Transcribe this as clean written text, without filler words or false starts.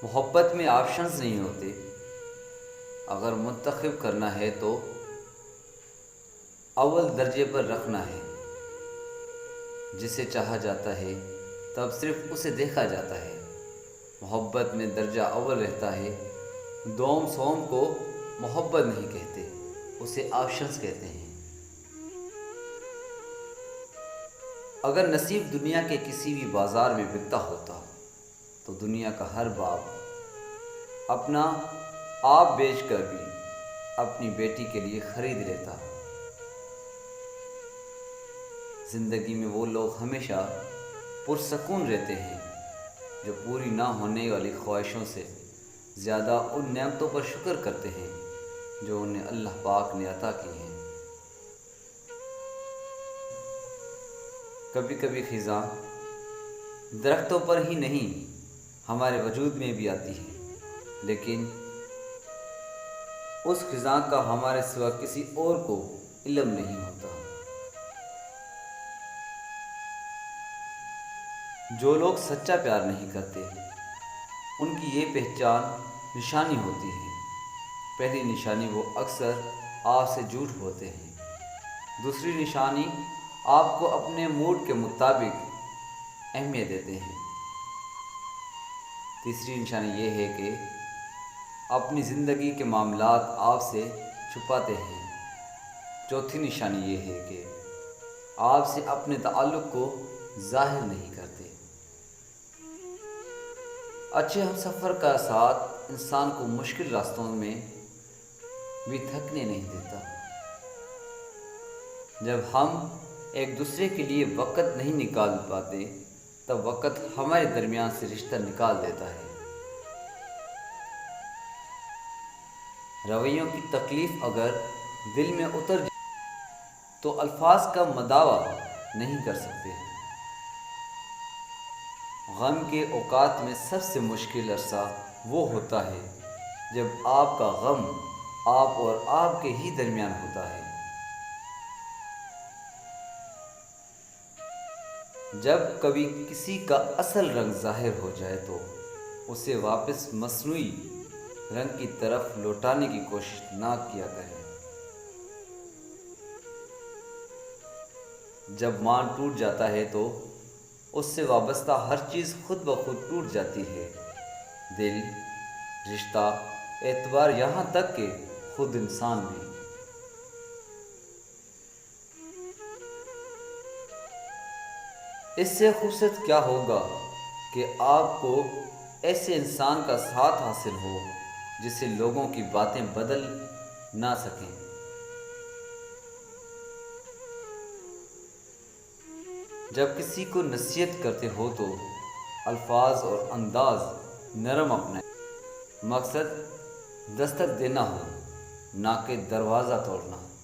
محبت میں آپشنز نہیں ہوتے۔ اگر منتخب کرنا ہے تو اول درجے پر رکھنا ہے۔ جسے چاہا جاتا ہے تب صرف اسے دیکھا جاتا ہے۔ محبت میں درجہ اول رہتا ہے۔ دوم سوم کو محبت نہیں کہتے، اسے آپشنز کہتے ہیں۔ اگر نصیب دنیا کے کسی بھی بازار میں بکتا ہوتا تو دنیا کا ہر باپ اپنا آپ بیچ کر بھی اپنی بیٹی کے لیے خرید لیتا۔ زندگی میں وہ لوگ ہمیشہ پرسکون رہتے ہیں جو پوری نہ ہونے والی خواہشوں سے زیادہ ان نعمتوں پر شکر کرتے ہیں جو انہیں اللہ پاک نے عطا کی ہیں۔ کبھی کبھی خزاں درختوں پر ہی نہیں ہمارے وجود میں بھی آتی ہے، لیکن اس خزاں کا ہمارے سوا کسی اور کو علم نہیں ہوتا۔ جو لوگ سچا پیار نہیں کرتے ان کی یہ پہچان نشانی ہوتی ہے۔ پہلی نشانی، وہ اکثر آپ سے جھوٹ بولتے ہیں۔ دوسری نشانی، آپ کو اپنے موڈ کے مطابق اہمیت دیتے ہیں۔ تیسری نشانی یہ ہے کہ اپنی زندگی کے معاملات آپ سے چھپاتے ہیں۔ چوتھی نشانی یہ ہے کہ آپ سے اپنے تعلق کو ظاہر نہیں کرتے۔ اچھے ہم سفر کا ساتھ انسان کو مشکل راستوں میں بھی تھکنے نہیں دیتا۔ جب ہم ایک دوسرے کے لیے وقت نہیں نکال پاتے تب وقت ہمارے درمیان سے رشتہ نکال دیتا ہے۔ رویوں کی تکلیف اگر دل میں اتر جائے تو الفاظ کا مداوع نہیں کر سکتے۔ غم کے اوقات میں سب سے مشکل عرصہ وہ ہوتا ہے جب آپ کا غم آپ اور آپ کے ہی درمیان ہوتا ہے۔ جب کبھی کسی کا اصل رنگ ظاہر ہو جائے تو اسے واپس مصنوعی رنگ کی طرف لوٹانے کی کوشش نہ کیا کریں۔ جب مان ٹوٹ جاتا ہے تو اس سے وابستہ ہر چیز خود بخود ٹوٹ جاتی ہے۔ دل، رشتہ، اعتبار، یہاں تک کہ خود انسان بھی۔ اس سے خوبصورت کیا ہوگا کہ آپ کو ایسے انسان کا ساتھ حاصل ہو جسے لوگوں کی باتیں بدل نہ سکیں۔ جب کسی کو نصیحت کرتے ہو تو الفاظ اور انداز نرم اپنائیں۔ مقصد دستک دینا ہو، نہ کہ دروازہ توڑنا۔